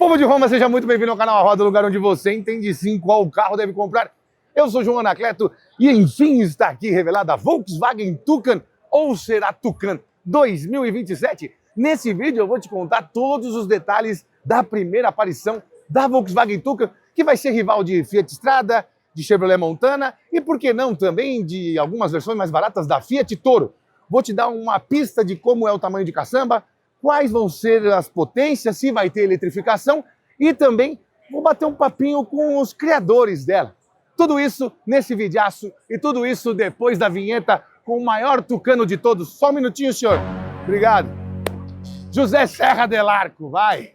Povo de Roma, seja muito bem-vindo ao canal A Roda, lugar onde você entende sim qual carro deve comprar. Eu sou João Anacleto e enfim está aqui revelada a Volkswagen Toucan, ou será Tucan 2027. Nesse vídeo eu vou te contar todos os detalhes da primeira aparição da Volkswagen Toucan, que vai ser rival de Fiat Strada, de Chevrolet Montana e, por que não, também de algumas versões mais baratas da Fiat Toro. Vou te dar uma pista de como é o tamanho de caçamba, quais vão ser as potências, se vai ter eletrificação e também vou bater um papinho com os criadores dela. Tudo isso nesse videaço e tudo isso depois da vinheta com o maior tucano de todos. Só um minutinho, senhor. Obrigado. José Serra del Arco, vai.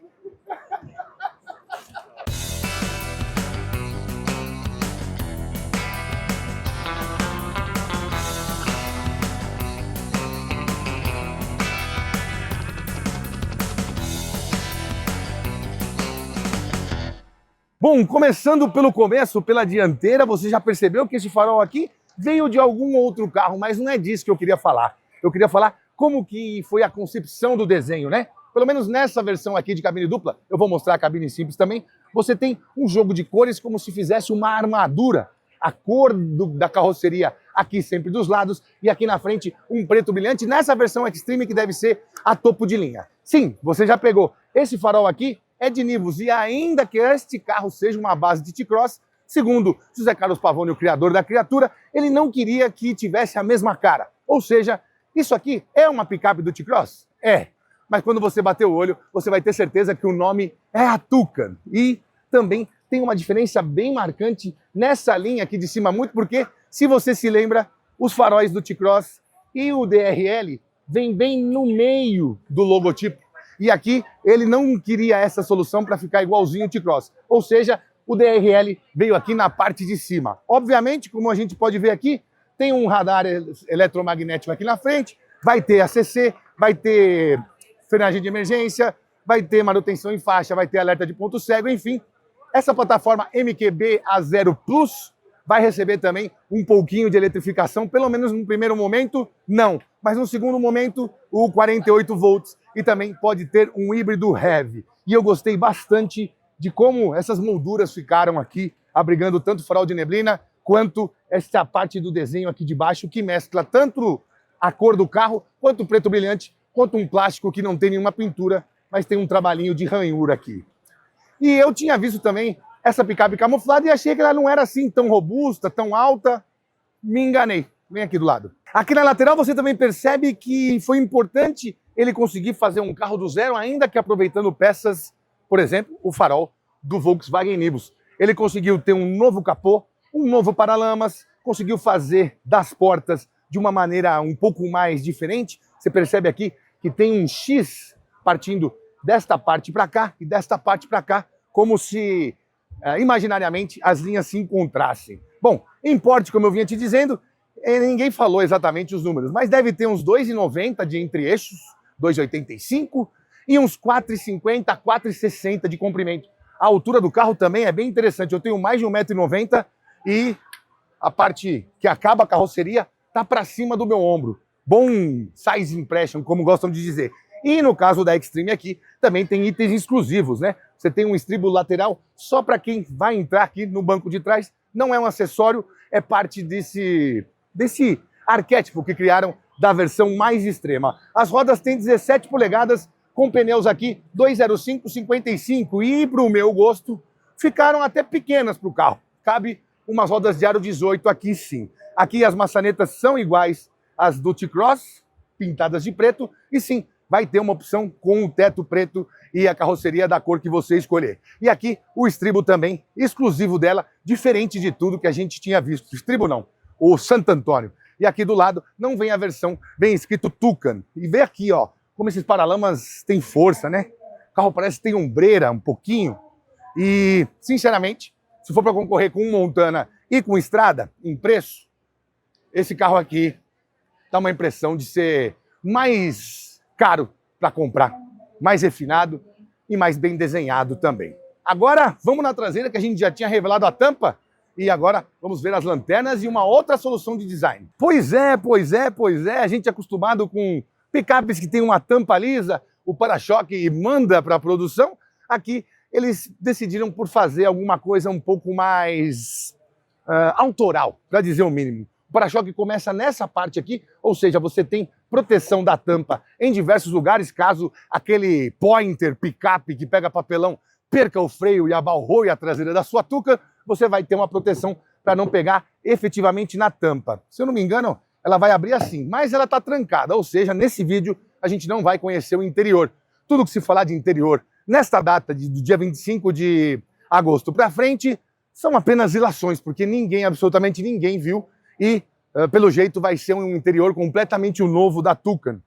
Bom, começando pelo começo, pela dianteira, você já percebeu que esse farol aqui veio de algum outro carro, mas não é disso que eu queria falar. Eu queria falar como que foi a concepção do desenho, né? Pelo menos nessa versão aqui de cabine dupla, eu vou mostrar a cabine simples também, você tem um jogo de cores como se fizesse uma armadura. A cor da carroceria aqui sempre dos lados e aqui na frente um preto brilhante. Nessa versão Extreme que deve ser a topo de linha. Sim, você já pegou esse farol aqui, é de Nivus, e ainda que este carro seja uma base de T-Cross, segundo José Carlos Pavone, o criador da criatura, ele não queria que tivesse a mesma cara. Ou seja, isso aqui é uma picape do T-Cross? É. Mas quando você bater o olho, você vai ter certeza que o nome é a Toucan. E também tem uma diferença bem marcante nessa linha aqui de cima, muito porque, se você se lembra, os faróis do T-Cross e o DRL vêm bem no meio do logotipo. E aqui ele não queria essa solução para ficar igualzinho o T-Cross. Ou seja, o DRL veio aqui na parte de cima. Obviamente, como a gente pode ver aqui, tem um radar eletromagnético aqui na frente, vai ter ACC, vai ter frenagem de emergência, vai ter manutenção em faixa, vai ter alerta de ponto cego, enfim. Essa plataforma MQB A0 Plus vai receber também um pouquinho de eletrificação, pelo menos no primeiro momento, não. Mas no segundo momento, o 48 volts e também pode ter um híbrido heavy. E eu gostei bastante de como essas molduras ficaram aqui, abrigando tanto farol de neblina, quanto essa parte do desenho aqui de baixo, que mescla tanto a cor do carro, quanto o preto brilhante, quanto um plástico que não tem nenhuma pintura, mas tem um trabalhinho de ranhura aqui. E eu tinha visto também essa picape camuflada e achei que ela não era assim tão robusta, tão alta. Me enganei. Vem aqui do lado. Aqui na lateral você também percebe que foi importante ele conseguir fazer um carro do zero, ainda que aproveitando peças, por exemplo, o farol do Volkswagen Nivus. Ele conseguiu ter um novo capô, um novo paralamas, conseguiu fazer das portas de uma maneira um pouco mais diferente. Você percebe aqui que tem um X partindo desta parte para cá e desta parte para cá, como se imaginariamente as linhas se encontrassem. Bom, em porte, como eu vinha te dizendo, ninguém falou exatamente os números, mas deve ter uns 2,90 de entre-eixos, 2,85 e uns 4,50 a 4,60 de comprimento. A altura do carro também é bem interessante. Eu tenho mais de 1,90 m e a parte que acaba a carroceria está para cima do meu ombro. Bom size impression, como gostam de dizer. E no caso da Extreme aqui, também tem itens exclusivos, né? Você tem um estribo lateral só para quem vai entrar aqui no banco de trás. Não é um acessório, é parte desse arquétipo que criaram da versão mais extrema. As rodas têm 17 polegadas, com pneus aqui 205/55 e, para o meu gosto, ficaram até pequenas para o carro. Cabe umas rodas de aro 18 aqui sim. Aqui as maçanetas são iguais às do T-Cross, pintadas de preto, e sim, vai ter uma opção com o teto preto e a carroceria da cor que você escolher. E aqui o estribo também, exclusivo dela, diferente de tudo que a gente tinha visto. Estribo não, o Santo Antônio. E aqui do lado não vem a versão, vem escrito Toucan. E vê aqui, ó, como esses paralamas têm força, né? O carro parece que tem ombreira um pouquinho. E, sinceramente, se for para concorrer com um Montana e com Strada, em preço, esse carro aqui dá uma impressão de ser mais caro para comprar, mais refinado e mais bem desenhado também. Agora, vamos na traseira, que a gente já tinha revelado a tampa, e agora vamos ver as lanternas e uma outra solução de design. Pois é, a gente é acostumado com picapes que tem uma tampa lisa, o para-choque manda para a produção. Aqui eles decidiram por fazer alguma coisa um pouco mais autoral, para dizer o mínimo. O para-choque começa nessa parte aqui, ou seja, você tem proteção da tampa em diversos lugares, caso aquele pointer picape que pega papelão perca o freio e abalroe a traseira da sua Tucano, você vai ter uma proteção para não pegar efetivamente na tampa. Se eu não me engano, ela vai abrir assim, mas ela está trancada, ou seja, nesse vídeo a gente não vai conhecer o interior. Tudo que se falar de interior nesta data do dia 25 de agosto para frente são apenas ilações, porque ninguém, absolutamente ninguém viu e, pelo jeito, vai ser um interior completamente novo da Tucano.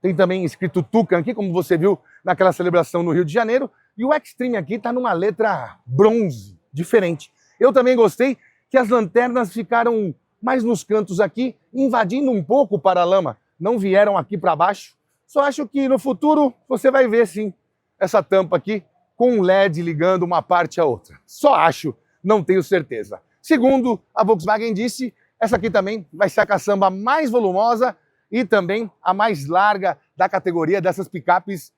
Tem também escrito Tucano aqui, como você viu naquela celebração no Rio de Janeiro, e o Extreme aqui está numa letra bronze, diferente. Eu também gostei que as lanternas ficaram mais nos cantos aqui, invadindo um pouco o paralama, não vieram aqui para baixo. Só acho que no futuro você vai ver sim essa tampa aqui com um LED ligando uma parte à outra. Só acho, não tenho certeza. Segundo a Volkswagen disse, essa aqui também vai ser a caçamba mais volumosa e também a mais larga da categoria dessas picapes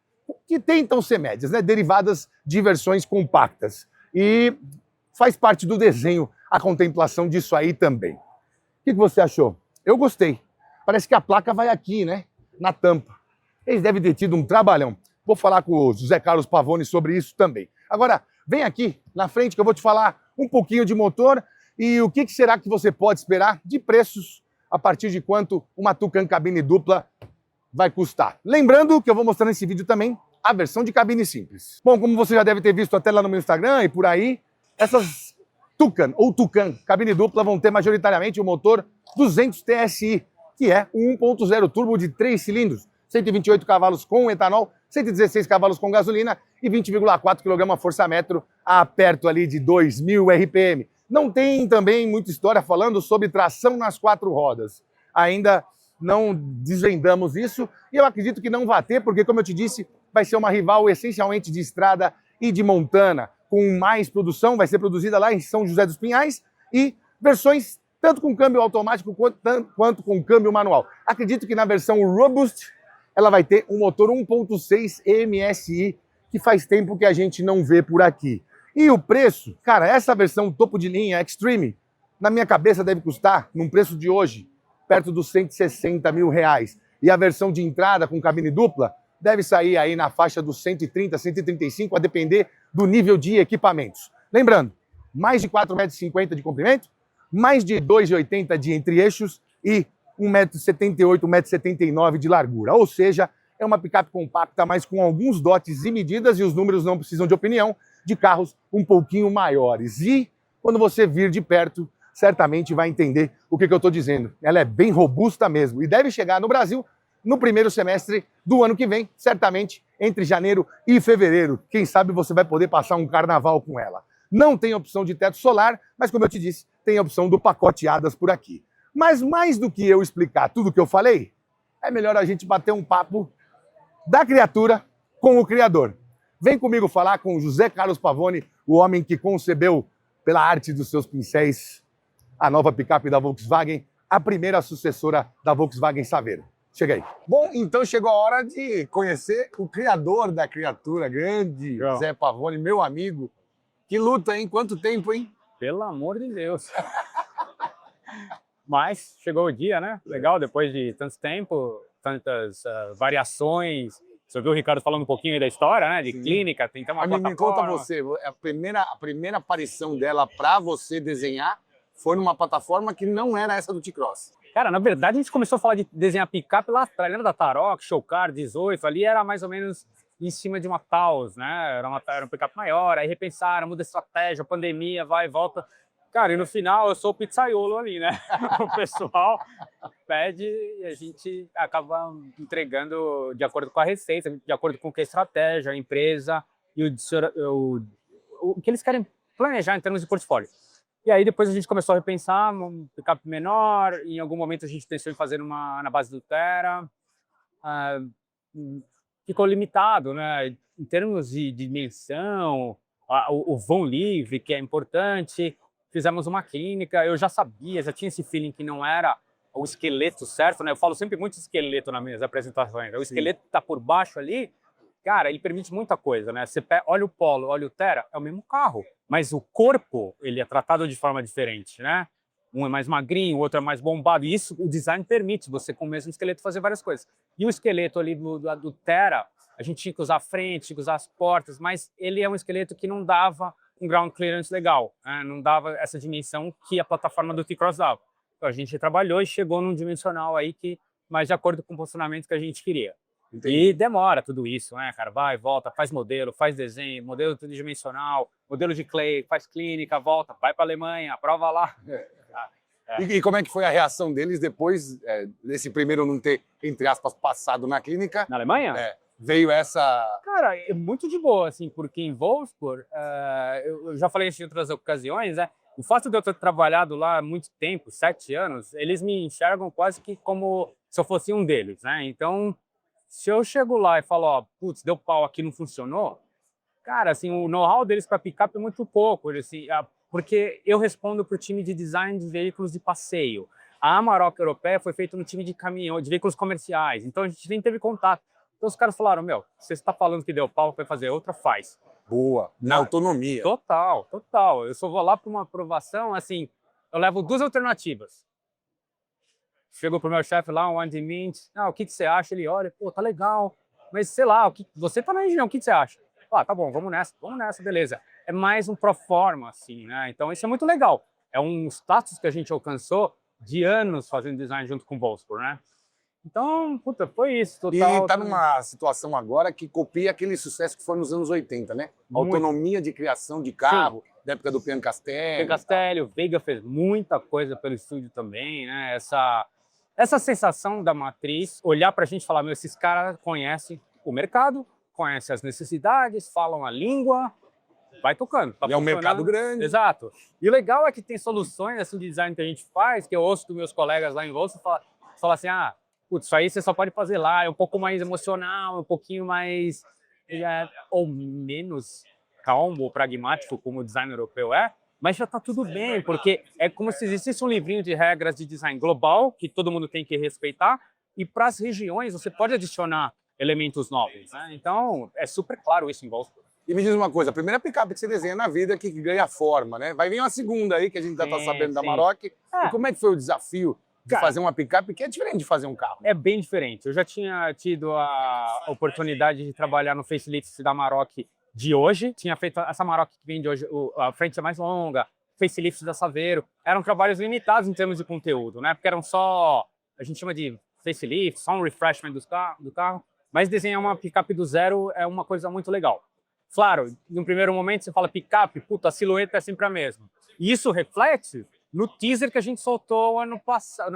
que tentam ser médias, né? Derivadas de versões compactas. E faz parte do desenho a contemplação disso aí também. O que você achou? Eu gostei. Parece que a placa vai aqui, né? Na tampa. Eles devem ter tido um trabalhão. Vou falar com o José Carlos Pavone sobre isso também. Agora, vem aqui na frente que eu vou te falar um pouquinho de motor e o que será que você pode esperar de preços a partir de quanto uma Tucano cabine dupla vai custar. Lembrando que eu vou mostrar nesse vídeo também a versão de cabine simples. Bom, como você já deve ter visto até lá no meu Instagram e por aí, essas Tucano ou Tucano cabine dupla vão ter majoritariamente o motor 200 TSI, que é um 1.0 turbo de 3 cilindros, 128 cavalos com etanol, 116 cavalos com gasolina e 20,4 kgfm a perto ali de 2.000 RPM. Não tem também muita história falando sobre tração nas 4 rodas. Ainda não desvendamos isso e eu acredito que não vai ter, porque, como eu te disse, vai ser uma rival essencialmente de estrada e de montana, com mais produção, vai ser produzida lá em São José dos Pinhais e versões tanto com câmbio automático quanto com câmbio manual. Acredito que na versão Robust ela vai ter um motor 1.6 MSI, que faz tempo que a gente não vê por aqui. E o preço, cara, essa versão topo de linha Extreme, na minha cabeça deve custar, num preço de hoje, perto dos 160 mil reais. E a versão de entrada com cabine dupla deve sair aí na faixa dos 130, 135, a depender do nível de equipamentos. Lembrando, mais de 4,50 m de comprimento, mais de 2,80 m de entre-eixos e 1,78 m, 1,79 m de largura. Ou seja, é uma picape compacta, mas com alguns dotes e medidas, e os números não precisam de opinião, de carros um pouquinho maiores. E quando você vir de perto, certamente vai entender o que eu estou dizendo. Ela é bem robusta mesmo e deve chegar no Brasil no primeiro semestre do ano que vem, certamente entre janeiro e fevereiro. Quem sabe você vai poder passar um carnaval com ela. Não tem opção de teto solar, mas como eu te disse, tem a opção do pacote Hadas por aqui. Mas mais do que eu explicar tudo o que eu falei, é melhor a gente bater um papo da criatura com o criador. Vem comigo falar com o José Carlos Pavone, o homem que concebeu, pela arte dos seus pincéis, a nova picape da Volkswagen, a primeira sucessora da Volkswagen Saveiro. Chega aí. Bom, então chegou a hora de conhecer o criador da criatura, grande Zé Pavone, meu amigo. Que luta, hein? Quanto tempo, hein? Pelo amor de Deus. Mas chegou o dia, né? Legal, depois de tanto tempo, tantas variações. Você ouviu o Ricardo falando um pouquinho aí da história, né? De clínica, tem uma plataforma. Me conta você, a primeira aparição dela para você desenhar foi numa plataforma que não era essa do T-Cross. Cara, na verdade, a gente começou a falar de desenhar picape lá atrás, lembra da Tarok, Showcar 18, ali era mais ou menos em cima de uma Taos, né? Era um picape maior, aí repensaram, muda a estratégia, pandemia, vai e volta. Cara, e no final eu sou o pizzaiolo ali, né? O pessoal pede e a gente acaba entregando de acordo com a receita, de acordo com a estratégia, a empresa e o que eles querem planejar em termos de portfólio. E aí depois a gente começou a repensar, um picape menor, em algum momento a gente pensou em fazer uma na base do Terra, ficou limitado, né? Em termos de dimensão, o vão livre, que é importante, fizemos uma clínica, eu já sabia, já tinha esse feeling que não era o esqueleto certo, né? Eu falo sempre muito esqueleto nas minhas apresentações, o esqueleto está por baixo ali, cara, ele permite muita coisa, né? Você olha o Polo, olha o Terra, é o mesmo carro, mas o corpo, ele é tratado de forma diferente, né? Um é mais magrinho, o outro é mais bombado, e isso o design permite você, com o mesmo esqueleto, fazer várias coisas. E o esqueleto ali do Terra, a gente tinha que usar a frente, tinha que usar as portas, mas ele é um esqueleto que não dava um ground clearance legal, né? Não dava essa dimensão que a plataforma do T-Cross dava. Então a gente trabalhou e chegou num dimensional aí que mais de acordo com o posicionamento que a gente queria. Entendi. E demora tudo isso, né, cara? Vai, volta, faz modelo, faz desenho, modelo tridimensional, modelo de clay, faz clínica, volta, vai para a Alemanha, prova lá. E como é que foi a reação deles depois desse primeiro não ter, entre aspas, passado na clínica? Na Alemanha? Veio essa... Cara, é muito de boa, assim, porque em Wolfsburg, eu já falei isso em outras ocasiões, né? O fato de eu ter trabalhado lá há muito tempo, 7 anos, eles me enxergam quase que como se eu fosse um deles, né? Então, se eu chego lá e falo, ó, putz, deu pau aqui, não funcionou, cara, assim, o know-how deles para picape é muito pouco, assim, porque eu respondo para o time de design de veículos de passeio. A Amarok Europeia foi feita no time de caminhão, de veículos comerciais, então a gente nem teve contato. Então os caras falaram, meu, você está falando que deu pau, vai fazer outra, faz. Boa, na autonomia. Total, total. Eu só vou lá para uma aprovação, assim, eu levo 2 alternativas. Chego pro meu chefe lá, um Andimint, o que você acha? Ele olha, pô, tá legal, mas sei lá, você tá na região, o que você acha? Tá bom, vamos nessa, beleza. É mais um pro forma, assim, né? Então isso é muito legal. É um status que a gente alcançou de anos fazendo design junto com o Wolfsburg, né? Então, puta, foi isso, total. E tá numa situação agora que copia aquele sucesso que foi nos anos 80, né? Muito. Autonomia de criação de carro, da época do Pian Castelli. Pian Castelli, o Veiga fez muita coisa pelo estúdio também, né? Essa sensação da matriz, olhar pra gente e falar, meu, esses caras conhecem o mercado, conhecem as necessidades, falam a língua, vai tocando. Tá e é um mercado grande. Exato. E o legal é que tem soluções assim, de design que a gente faz, que eu ouço dos meus colegas lá em Wolfsburg falar assim, putz, isso aí você só pode fazer lá, é um pouco mais emocional, um pouquinho mais ou menos calmo ou pragmático, como o design europeu é, mas já está tudo bem, porque é como se existisse um livrinho de regras de design global, que todo mundo tem que respeitar, e para as regiões você pode adicionar elementos novos, né? Então, é super claro isso em Wolfsburg. E me diz uma coisa, a primeira picape que você desenha na vida é que ganha forma, né? Vai vir uma segunda aí, que a gente já está sabendo da Amarok. E como é que foi o desafio de fazer uma picape que é diferente de fazer um carro? É bem diferente. Eu já tinha tido a oportunidade de trabalhar no facelift da Amarok de hoje. Tinha feito essa Amarok que vem de hoje, a frente é mais longa, facelift da Saveiro. Eram trabalhos limitados em termos de conteúdo, né? Porque eram só, a gente chama de facelift, só um refreshment do carro. Mas desenhar uma picape do zero é uma coisa muito legal. Claro, no primeiro momento você fala picape, puta, a silhueta é sempre a mesma. E isso reflete no teaser que a gente soltou ano passado.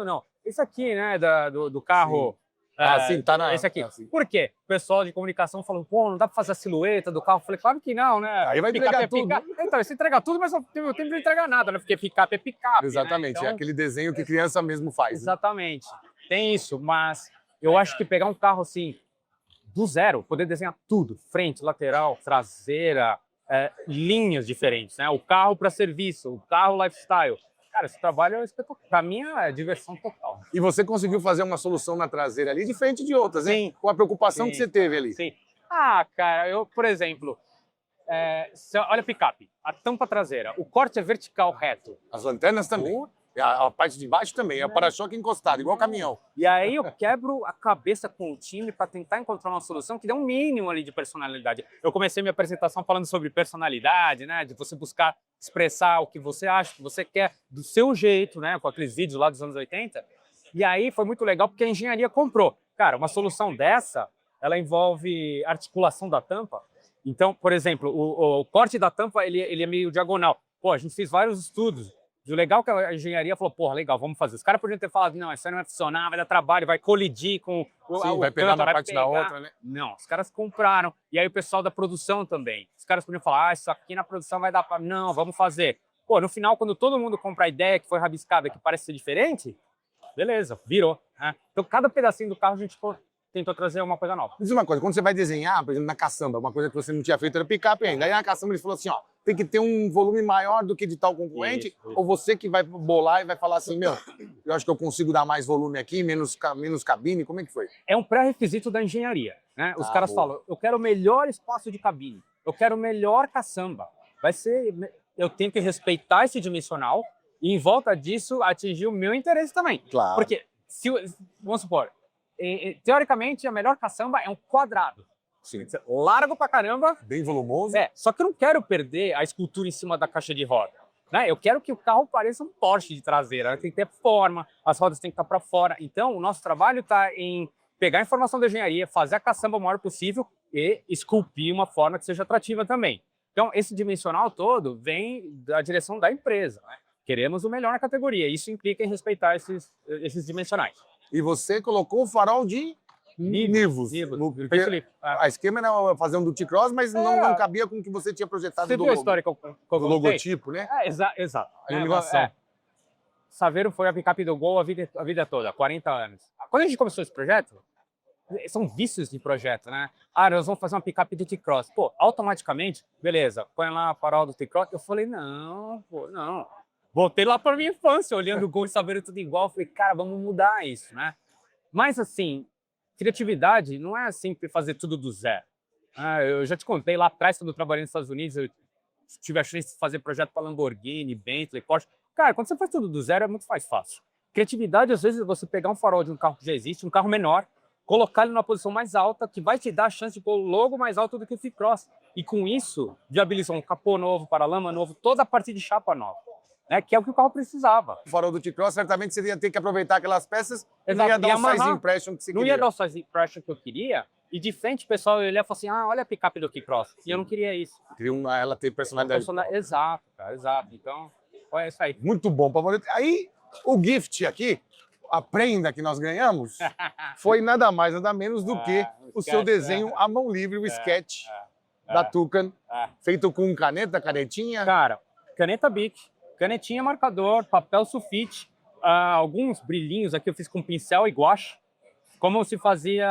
Não. Esse aqui, né, do carro. Sim, tá na... Esse aqui. Por quê? O pessoal de comunicação falou, pô, não dá pra fazer a silhueta do carro. Eu falei, claro que não, né? Aí vai entregar tudo. Então, você entrega tudo, mas não teve tempo de entregar nada, né? Porque picape é picape. Exatamente, né? Então, é aquele desenho que criança mesmo faz. Exatamente. Né? Tem isso, mas eu acho que pegar um carro assim, do zero, poder desenhar tudo, frente, lateral, traseira, linhas diferentes, né? O carro para serviço, o carro lifestyle. Cara, esse trabalho é espetacular. Para mim é diversão total. E você conseguiu fazer uma solução na traseira ali diferente de outras, hein? Sim. Com a preocupação que você teve ali. Sim. Cara, eu, por exemplo, olha a picape, a tampa traseira, o corte é vertical reto. As lanternas também. A parte de baixo também, é o para-choque encostado, igual caminhão. E aí eu quebro a cabeça com o time para tentar encontrar uma solução que dê um mínimo ali de personalidade. Eu comecei minha apresentação falando sobre personalidade, né? De você buscar expressar o que você acha, o que você quer, do seu jeito, né? Com aqueles vídeos lá dos anos 80. E aí foi muito legal porque a engenharia comprou. Cara, uma solução dessa, ela envolve articulação da tampa. Então, por exemplo, o corte da tampa, ele é meio diagonal. Pô, a gente fez vários estudos. E o legal é que a engenharia falou, porra, legal, vamos fazer. Os caras podiam ter falado, não, isso aí não vai funcionar, vai dar trabalho, vai colidir com Sim, vai pegar uma parte da outra, né? Não, os caras compraram. E aí o pessoal da produção também. Os caras podiam falar, isso aqui na produção vai dar pra... Não, vamos fazer. Pô, no final, quando todo mundo compra a ideia que foi rabiscada, que parece ser diferente, beleza, virou. Né? Então, cada pedacinho do carro a gente tentou trazer uma coisa nova. Diz uma coisa, quando você vai desenhar, por exemplo, na caçamba, uma coisa que você não tinha feito era picape ainda. Aí na caçamba ele falou assim, ó, tem que ter um volume maior do que de tal concorrente? Isso. Ou você que vai bolar e vai falar assim, meu, eu acho que eu consigo dar mais volume aqui, menos cabine? Como é que foi? É um pré-requisito da engenharia, né? Os caras boa. falam, eu quero o melhor espaço de cabine, eu quero o melhor caçamba. Eu tenho que respeitar esse dimensional e, em volta disso, atingir o meu interesse também. Claro. Porque, vamos supor, teoricamente, a melhor caçamba é um quadrado. Sim. Largo pra caramba. Bem volumoso. Só que eu não quero perder a escultura em cima da caixa de roda. Né? Eu quero que o carro pareça um Porsche de traseira. Tem que ter forma, as rodas têm que estar para fora. Então, o nosso trabalho está em pegar a informação da engenharia, fazer a caçamba o maior possível e esculpir uma forma que seja atrativa também. Então, esse dimensional todo vem da direção da empresa. Né? Queremos o melhor na categoria. Isso implica em respeitar esses dimensionais. E você colocou o farol de Nivus. A esquema era fazer um do T-Cross, mas não cabia com o que você tinha projetado do logotipo, né? Exato. A iluminação. Saveiro foi a picape do Gol a vida toda, 40 anos. Quando a gente começou esse projeto, são vícios de projeto, né? Nós vamos fazer uma picape do T-Cross. Pô, automaticamente, beleza, põe lá a farol do T-Cross. Eu falei, não. Voltei lá para minha infância, olhando o Gol e Saveiro tudo igual. Falei, cara, vamos mudar isso, né? Mas, assim, criatividade não é sempre fazer tudo do zero. Eu já te contei lá atrás, quando eu trabalhei nos Estados Unidos, eu tive a chance de fazer projeto para Lamborghini, Bentley, Porsche. Cara, quando você faz tudo do zero, é muito mais fácil. Criatividade, às vezes, é você pegar um farol de um carro que já existe, um carro menor, colocar ele numa posição mais alta, que vai te dar a chance de pôr o logo mais alto do que o T-Cross. E com isso, viabilizou um capô novo, paralama novo, toda a parte de chapa nova. Né, que é o que o carro precisava. O farol do T-Cross, certamente você ia ter que aproveitar aquelas peças e não ia dar o size impression que você queria. Não ia dar o size impression que eu queria, e de frente o pessoal ia olhar e falar assim, olha a picape do T-Cross. E eu não queria isso. Queria ela ter personalidade. Exato, cara, exato. Então, é isso aí. Muito bom, Pavolito. Aí, o gift aqui, a prenda que nós ganhamos, foi nada mais, nada menos do que o seu desenho à mão livre, o sketch da Tucan, feito com canetinha. Cara, caneta Bic. Canetinha, marcador, papel sulfite, alguns brilhinhos aqui eu fiz com pincel e guache, como se fazia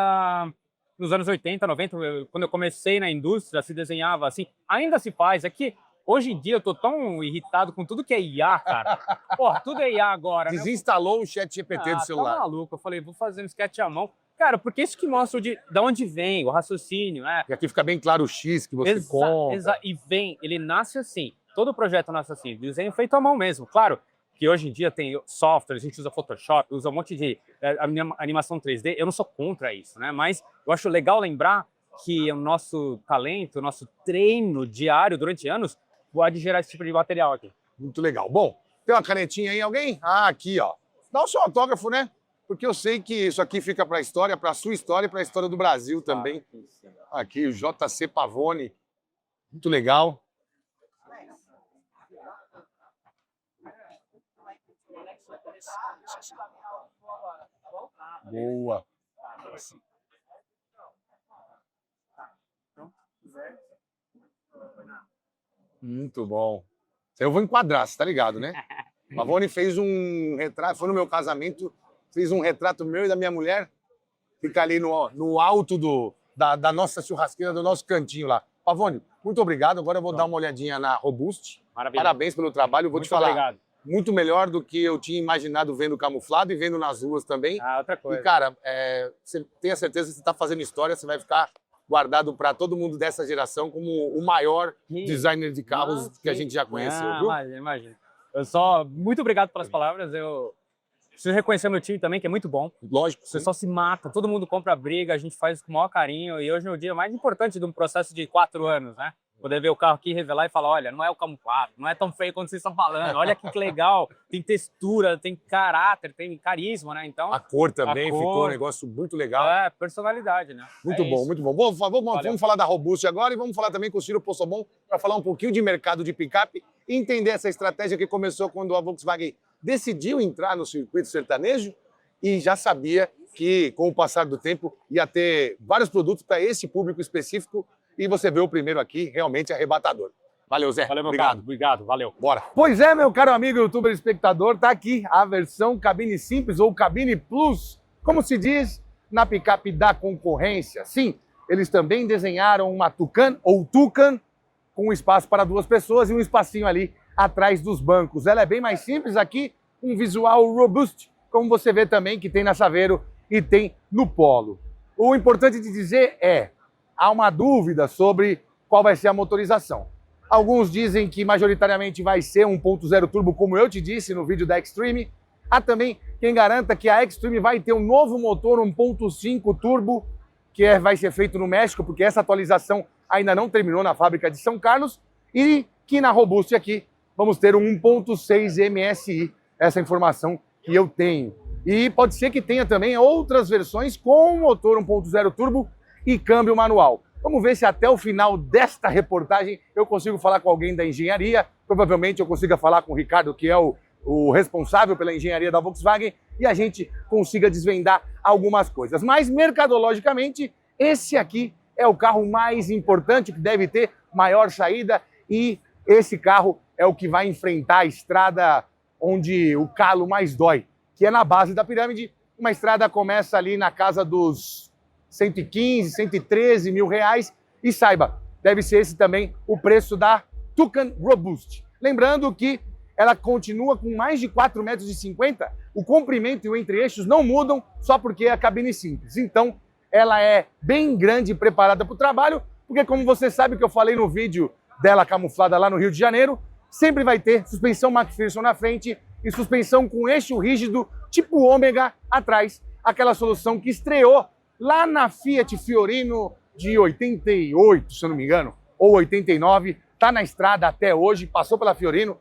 nos anos 80, 90, quando eu comecei na indústria, se desenhava assim. Ainda se faz. Aqui, hoje em dia, eu tô tão irritado com tudo que é IA, cara. Porra, tudo é IA agora. Desinstalou o chat GPT do celular. Tá maluco. Eu falei, vou fazer um sketch à mão. Cara, porque isso que mostra de onde vem, o raciocínio, né? E aqui fica bem claro o X que você compra. E ele nasce assim. Todo projeto nasce assim, desenho feito à mão mesmo. Claro que hoje em dia tem software, a gente usa Photoshop, usa um monte de animação 3D. Eu não sou contra isso, né? Mas eu acho legal lembrar que o nosso talento, o nosso treino diário durante anos pode gerar esse tipo de material aqui. Muito legal. Bom, tem uma canetinha aí, alguém? Aqui, ó. Dá o seu autógrafo, né? Porque eu sei que isso aqui fica para a história, para a sua história e para a história do Brasil também. Aqui, o JC Pavone. Muito legal. Boa. Muito bom. Eu vou enquadrar, você tá ligado, né? Pavone fez um retrato, foi no meu casamento, fez um retrato meu e da minha mulher, fica ali no alto da nossa churrasqueira, do nosso cantinho lá. Pavone, muito obrigado. Agora eu vou dar uma olhadinha na Robust. Maravilha. Parabéns pelo trabalho. Vou te falar. Obrigado. Muito melhor do que eu tinha imaginado vendo camuflado e vendo nas ruas também. Outra coisa. E, cara, você tenha certeza que você está fazendo história, você vai ficar guardado para todo mundo dessa geração como o maior designer de carros que a gente já conheceu, viu? Imagina. Muito obrigado pelas palavras. Eu preciso reconhecer meu time também, que é muito bom. Lógico. Você só se mata, todo mundo compra briga, a gente faz com o maior carinho. E hoje é o dia mais importante de um processo de 4 anos, né? Poder ver o carro aqui, revelar e falar, olha, não é o camuflado, não é tão feio quanto vocês estão falando, olha que legal, tem textura, tem caráter, tem carisma, né? Então, a cor também ficou um negócio muito legal. Personalidade, né? Muito bom, muito bom. Vamos falar da Robust agora e vamos falar também com o Ciro Possomon para falar um pouquinho de mercado de picape e entender essa estratégia que começou quando a Volkswagen decidiu entrar no circuito sertanejo e já sabia que, com o passar do tempo, ia ter vários produtos para esse público específico. E você vê o primeiro aqui, realmente arrebatador. Valeu, Zé. Valeu, meu obrigado. caro. Obrigado, valeu. Bora. Pois é, meu caro amigo youtuber espectador, tá aqui a versão cabine simples ou cabine plus, como se diz na picape da concorrência. Sim, eles também desenharam uma Tucan ou Tucan com espaço para 2 pessoas e um espacinho ali atrás dos bancos. Ela é bem mais simples aqui, um visual robust, como você vê também que tem na Saveiro e tem no Polo. O importante de dizer é, há uma dúvida sobre qual vai ser a motorização. Alguns dizem que majoritariamente vai ser 1.0 turbo, como eu te disse no vídeo da Extreme. Há também quem garanta que a Extreme vai ter um novo motor 1.5 turbo, que vai ser feito no México, porque essa atualização ainda não terminou na fábrica de São Carlos, e que na Robust aqui vamos ter um 1.6 MSI, essa informação que eu tenho. E pode ser que tenha também outras versões com motor 1.0 turbo e câmbio manual. Vamos ver se até o final desta reportagem eu consigo falar com alguém da engenharia. Provavelmente eu consiga falar com o Ricardo, que é o responsável pela engenharia da Volkswagen, e a gente consiga desvendar algumas coisas. Mas, mercadologicamente, esse aqui é o carro mais importante, que deve ter maior saída, e esse carro é o que vai enfrentar a estrada onde o calo mais dói, que é na base da pirâmide. Uma estrada começa ali na casa dos 115, 113 mil reais, e saiba, deve ser esse também o preço da Tucano Robust. Lembrando que ela continua com mais de 4,50 metros, o comprimento e o entre-eixos não mudam só porque é a cabine simples. Então, ela é bem grande e preparada para o trabalho, porque como você sabe que eu falei no vídeo dela camuflada lá no Rio de Janeiro, sempre vai ter suspensão McPherson na frente e suspensão com eixo rígido tipo ômega atrás, aquela solução que estreou lá na Fiat Fiorino de 88, se eu não me engano, ou 89, está na estrada até hoje, passou pela Fiorino,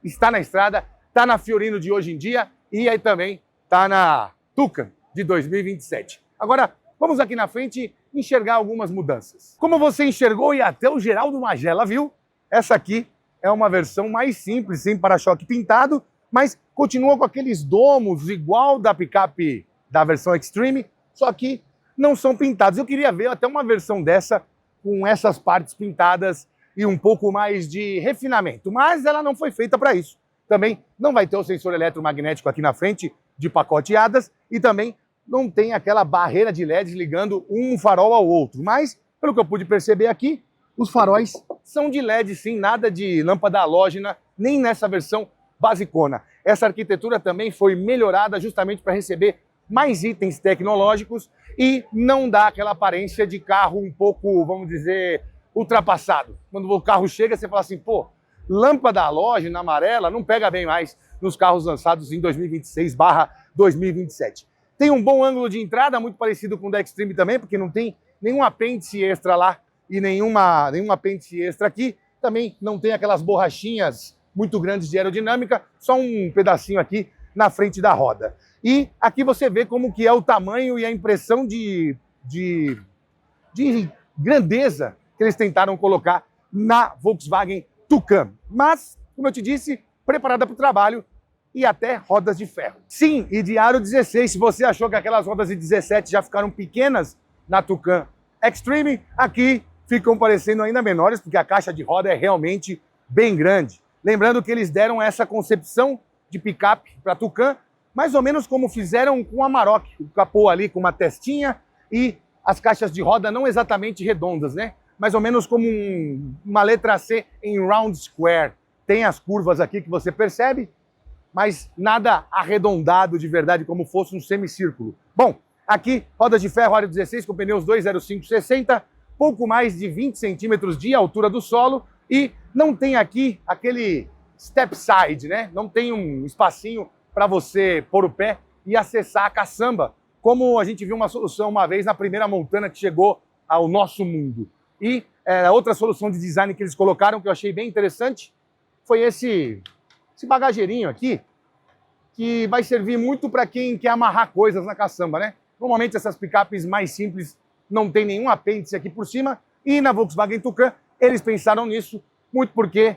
está na estrada, está na Fiorino de hoje em dia e aí também está na Tucano de 2027. Agora, vamos aqui na frente enxergar algumas mudanças. Como você enxergou e até o Geraldo Magela viu, essa aqui é uma versão mais simples, sem para-choque pintado, mas continua com aqueles domos igual da picape da versão Extreme, só que não são pintados. Eu queria ver até uma versão dessa com essas partes pintadas e um pouco mais de refinamento, mas ela não foi feita para isso. Também não vai ter o sensor eletromagnético aqui na frente de pacoteadas e também não tem aquela barreira de LEDs ligando um farol ao outro. Mas, pelo que eu pude perceber aqui, os faróis são de LED sim, nada de lâmpada halógena, nem nessa versão basicona. Essa arquitetura também foi melhorada justamente para receber mais itens tecnológicos e não dá aquela aparência de carro um pouco, vamos dizer, ultrapassado. Quando o carro chega, você fala assim, pô, lâmpada halógena amarela não pega bem mais nos carros lançados em 2026/2027. Tem um bom ângulo de entrada, muito parecido com o da Extreme também, porque não tem nenhum apêndice extra lá e nenhum apêndice extra aqui. Também não tem aquelas borrachinhas muito grandes de aerodinâmica, só um pedacinho aqui na frente da roda. E aqui você vê como que é o tamanho e a impressão de grandeza que eles tentaram colocar na Volkswagen Tucano. Mas, como eu te disse, preparada para o trabalho e até rodas de ferro. Sim, e de aro 16. Se você achou que aquelas rodas de 17 já ficaram pequenas na Tucano Extreme, aqui ficam parecendo ainda menores, porque a caixa de roda é realmente bem grande. Lembrando que eles deram essa concepção de picape para Tucano, mais ou menos como fizeram com a Amarok, o capô ali com uma testinha e as caixas de roda não exatamente redondas, né? Mais ou menos como uma letra C em round square. Tem as curvas aqui que você percebe, mas nada arredondado de verdade, como fosse um semicírculo. Bom, aqui, rodas de ferro aro 16 com pneus 205/60, pouco mais de 20 centímetros de altura do solo e não tem aqui aquele step side, né? Não tem um espacinho para você pôr o pé e acessar a caçamba, como a gente viu uma solução uma vez na primeira Montana que chegou ao nosso mundo. E a outra solução de design que eles colocaram, que eu achei bem interessante, foi esse bagageirinho aqui, que vai servir muito para quem quer amarrar coisas na caçamba, né? Normalmente essas picapes mais simples não tem nenhum apêndice aqui por cima, e na Volkswagen Tucano eles pensaram nisso, muito porque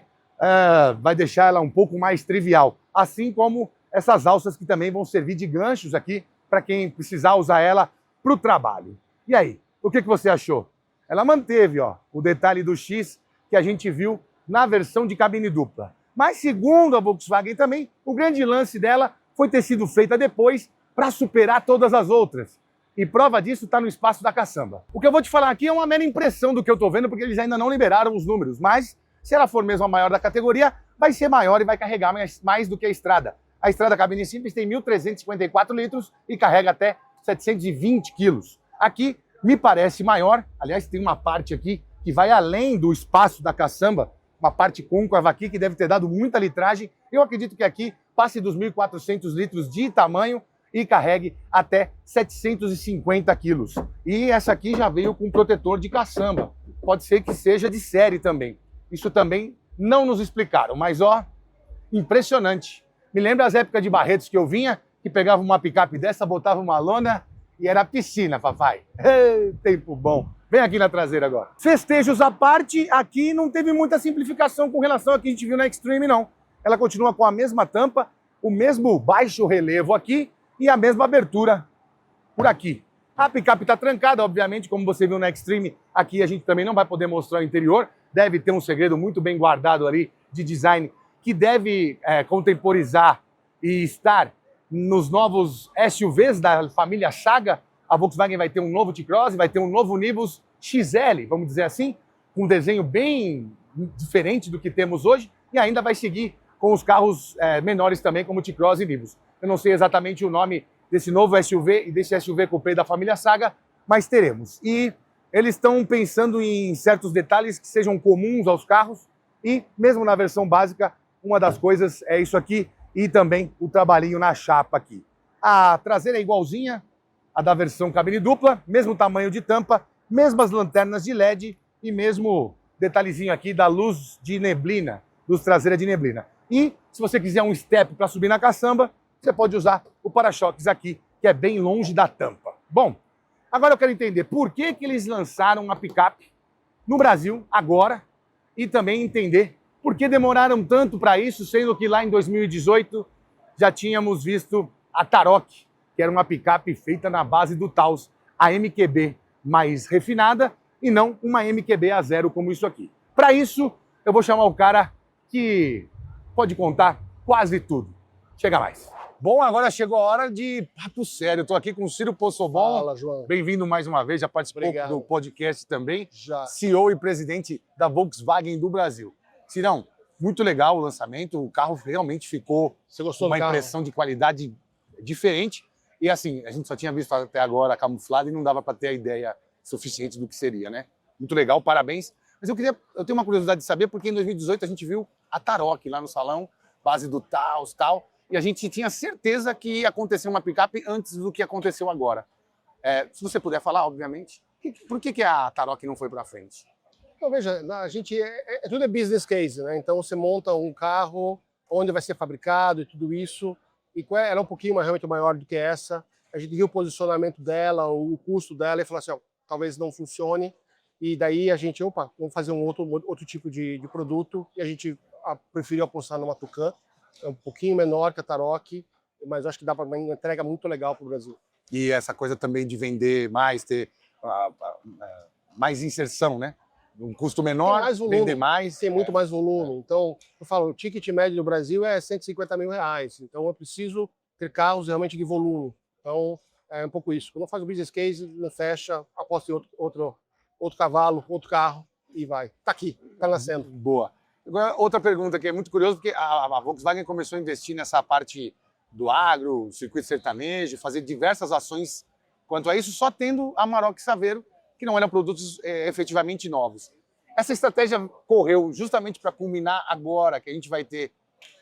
vai deixar ela um pouco mais trivial, assim como essas alças que também vão servir de ganchos aqui para quem precisar usar ela para o trabalho. E aí, o que você achou? Ela manteve o detalhe do X que a gente viu na versão de cabine dupla. Mas segundo a Volkswagen também, o grande lance dela foi ter sido feita depois para superar todas as outras. E prova disso está no espaço da caçamba. O que eu vou te falar aqui é uma mera impressão do que eu estou vendo, porque eles ainda não liberaram os números. Mas, se ela for mesmo a maior da categoria, vai ser maior e vai carregar mais do que a estrada. A estrada cabine simples tem 1.354 litros e carrega até 720 quilos. Aqui, me parece maior. Aliás, tem uma parte aqui que vai além do espaço da caçamba, uma parte côncava aqui que deve ter dado muita litragem. Eu acredito que aqui passe dos 1.400 litros de tamanho e carregue até 750 quilos. E essa aqui já veio com protetor de caçamba. Pode ser que seja de série também. Isso também não nos explicaram, mas ó, impressionante. Me lembra as épocas de Barretos que eu vinha, que pegava uma picape dessa, botava uma lona e era piscina, papai. Tempo bom. Vem aqui na traseira agora. Festejos à parte, aqui não teve muita simplificação com relação ao que a gente viu na Extreme, não. Ela continua com a mesma tampa, o mesmo baixo relevo aqui e a mesma abertura por aqui. A picape está trancada, obviamente, como você viu na Extreme, aqui a gente também não vai poder mostrar o interior. Deve ter um segredo muito bem guardado ali de design que deve contemporizar e estar nos novos SUVs da família Saga. A Volkswagen vai ter um novo T-Cross, vai ter um novo Nivus XL, vamos dizer assim, com um desenho bem diferente do que temos hoje, e ainda vai seguir com os carros menores também, como T-Cross e Nivus. Eu não sei exatamente o nome desse novo SUV e desse SUV coupé da família Saga, mas teremos. E eles estão pensando em certos detalhes que sejam comuns aos carros, e mesmo na versão básica, uma das coisas é isso aqui, e também o trabalhinho na chapa aqui. A traseira é igualzinha a da versão cabine dupla, mesmo tamanho de tampa, mesmas lanternas de LED e mesmo detalhezinho aqui da luz de neblina, luz traseira de neblina. E se você quiser um step para subir na caçamba, você pode usar o para-choques aqui, que é bem longe da tampa. Bom, agora eu quero entender por que eles lançaram uma picape no Brasil agora e também entender por que demoraram tanto para isso, sendo que lá em 2018 já tínhamos visto a Tarok, que era uma picape feita na base do Taos, a MQB mais refinada e não uma MQB a zero como isso aqui. Para isso, eu vou chamar o cara que pode contar quase tudo. Chega mais. Bom, agora chegou a hora de papo sério. Estou aqui com o Ciro Possobon. Fala, João. Bem-vindo mais uma vez, já participou Obrigado. do podcast também. Já. CEO e presidente da Volkswagen do Brasil. Cirão, muito legal o lançamento, o carro realmente ficou Você gostou uma do carro? impressão de qualidade diferente. E assim, a gente só tinha visto até agora camuflado e não dava para ter a ideia suficiente do que seria, né? Muito legal, parabéns. Mas eu tenho uma curiosidade de saber, porque em 2018 a gente viu a Tarok lá no salão, base do Taos e tal, e a gente tinha certeza que ia acontecer uma picape antes do que aconteceu agora. Se você puder falar, obviamente, por que a Tarok não foi para frente? Então, veja, a gente tudo é business case, né? Então você monta um carro, onde vai ser fabricado e tudo isso, e ela é um pouquinho realmente maior do que essa. A gente viu o posicionamento dela, o custo dela, e falou assim, ó, talvez não funcione. E daí a gente, vamos fazer um outro tipo de produto, e a gente preferiu apostar numa Tucano, é um pouquinho menor que a Tarok, mas acho que dá para uma entrega muito legal para o Brasil. E essa coisa também de vender mais, ter mais inserção, né? Um custo menor, mais volume, vender mais. Tem muito mais volume. Então, eu falo, o ticket médio do Brasil é 150 mil reais. Então, eu preciso ter carros realmente de volume. Então, é um pouco isso. Quando eu faço o business case, não fecha, aposto em outro cavalo, outro carro e vai. Tá aqui, tá nascendo. Boa. Agora, outra pergunta que é muito curiosa, porque a Volkswagen começou a investir nessa parte do agro, circuito sertanejo, fazer diversas ações quanto a isso, só tendo a Amarok e Saveiro, que não eram produtos efetivamente novos. Essa estratégia correu justamente para culminar agora, que a gente vai ter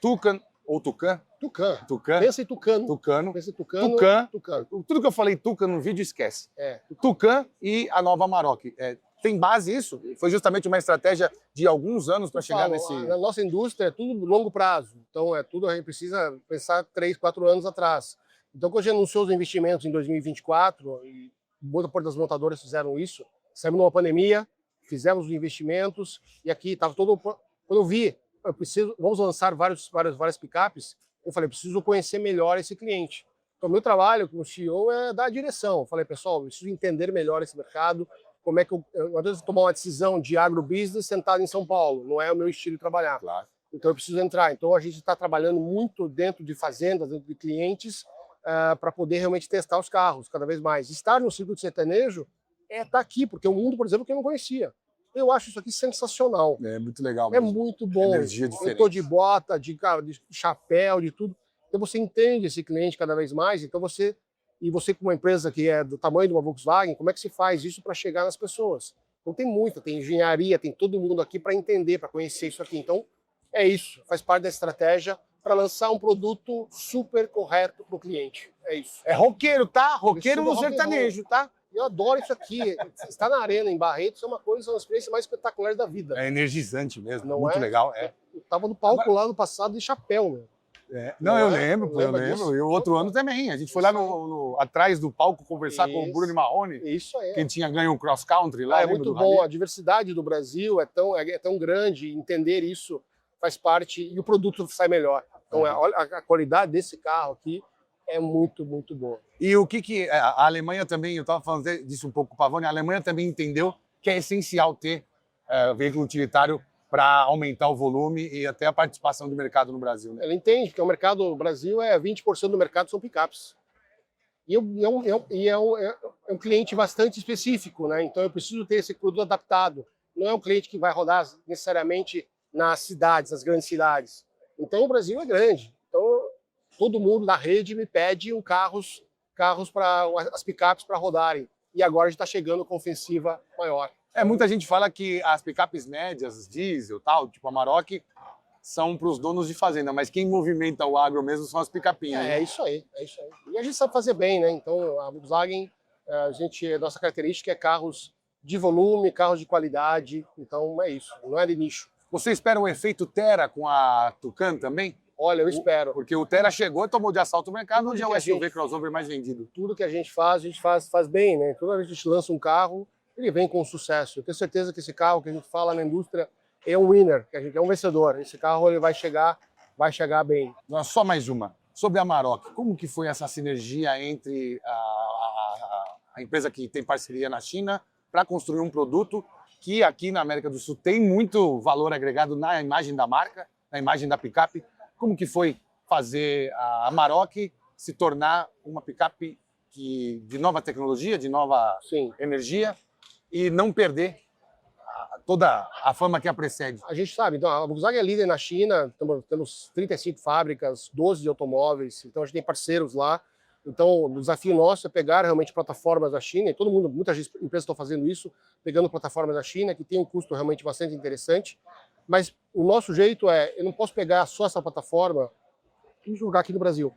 Tucano, ou Tucan? Tucano. Pensa em Tucano. Tucano. Pensa em Tucano. Tucano. Tudo que eu falei Tucano no vídeo, esquece. Tucano. Tucan e a nova Amarok. Tem base isso? Foi justamente uma estratégia de alguns anos para chegar nesse... Na nossa indústria é tudo longo prazo. Então, tudo a gente precisa pensar 3, 4 anos atrás. Então, quando a gente anunciou os investimentos em 2024, e boa parte das montadoras fizeram isso, saímos numa pandemia, fizemos os investimentos, e aqui estava todo... Quando eu vi, vamos lançar várias picapes, eu falei, preciso conhecer melhor esse cliente. Então, meu trabalho como CEO é dar a direção. Eu falei, pessoal, eu preciso entender melhor esse mercado, como é que às vezes tomar uma decisão de agrobusiness sentado em São Paulo, não é o meu estilo de trabalhar. Claro. Então eu preciso entrar. Então a gente está trabalhando muito dentro de fazendas, dentro de clientes, para poder realmente testar os carros cada vez mais. Estar no circuito sertanejo é estar aqui, porque é um mundo, por exemplo, que eu não conhecia. Eu acho isso aqui sensacional. É muito legal É mesmo. muito bom. Energia Eu diferente. estou de bota, de chapéu, de tudo. Então você entende esse cliente cada vez mais. Então você com uma empresa que é do tamanho de uma Volkswagen, como é que se faz isso para chegar nas pessoas? Então tem engenharia, tem todo mundo aqui para entender, para conhecer isso aqui. Então é isso, faz parte da estratégia para lançar um produto super correto para o cliente. É isso. É roqueiro, tá? Roqueiro Isso do no rock and sertanejo, tá? Eu adoro isso aqui. Estar na arena, em Barretos, é uma experiência mais espetacular da vida. É energizante mesmo, Não muito é? legal. É. Eu tava no palco lá no passado de chapéu, meu. Não, Não eu é? lembro, eu Lembra lembro. disso? E o outro ano também. A gente foi lá atrás do palco conversar com o Isso. Bruno Marrone, Isso aí. que tinha ganho o cross country lá. É lembra muito do bom. rally? A diversidade do Brasil é tão grande, entender isso faz parte e o produto sai melhor. Então, olha, a qualidade desse carro aqui é muito, muito boa. E o que a Alemanha também, eu estava falando disso um pouco com o Pavone, a Alemanha também entendeu que é essencial ter veículo utilitário para aumentar o volume e até a participação do mercado no Brasil, né? Ela entende que o mercado do Brasil 20% do mercado são picapes. E é um cliente bastante específico, né? Então eu preciso ter esse produto adaptado. Não é um cliente que vai rodar necessariamente nas cidades, nas grandes cidades. Então o Brasil é grande. Então todo mundo da rede me pede carros para as picapes para rodarem. E agora a gente está chegando com ofensiva maior. Muita gente fala que as picapes médias, diesel, tal, tipo a Amarok, são para os donos de fazenda, mas quem movimenta o agro mesmo são as picapinhas. É isso aí, é isso aí. E a gente sabe fazer bem, né? Então a Volkswagen, nossa característica é carros de volume, carros de qualidade. Então é isso, não é de nicho. Você espera um efeito Tera com a Tucano também? Olha, eu espero. Porque o Tera chegou e tomou de assalto o mercado, onde é o que a SUV gente- crossover mais vendido. Tudo que a gente faz bem, né? Toda vez que a gente lança um carro, ele vem com sucesso. Eu tenho certeza que esse carro que a gente fala na indústria é um winner, que a gente é um vencedor. Esse carro ele vai chegar bem. Só mais uma. Sobre a Amarok, como que foi essa sinergia entre a empresa que tem parceria na China para construir um produto que aqui na América do Sul tem muito valor agregado na imagem da marca, na imagem da picape? Como que foi fazer a Amarok se tornar uma picape de nova tecnologia, de nova Sim. energia e não perder toda a fama que a precede? A gente sabe, então, a Volkswagen é líder na China, temos 35 fábricas, 12 de automóveis, então a gente tem parceiros lá. Então, o desafio nosso é pegar realmente plataformas da China, e muitas empresas estão fazendo isso, pegando plataformas da China, que tem um custo realmente bastante interessante. Mas o nosso jeito eu não posso pegar só essa plataforma e jogar aqui no Brasil.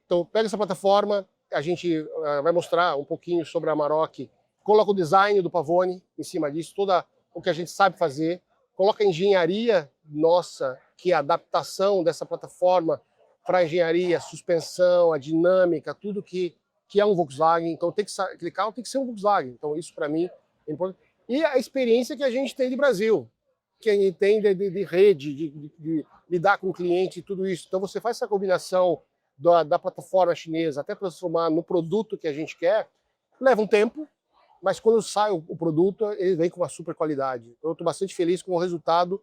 Então, pega essa plataforma, a gente vai mostrar um pouquinho sobre a Amarok, coloca o design do Pavone em cima disso, toda o que a gente sabe fazer, coloca a engenharia nossa, que é a adaptação dessa plataforma para a engenharia, suspensão, a dinâmica, tudo que é um Volkswagen. Então, aquele carro tem que ser um Volkswagen. Então, isso para mim é importante. E a experiência que a gente tem de Brasil, que a gente tem de rede, de lidar com o cliente e tudo isso. Então, você faz essa combinação da plataforma chinesa até transformar no produto que a gente quer, leva um tempo, mas quando sai o produto, ele vem com uma super qualidade. Eu estou bastante feliz com o resultado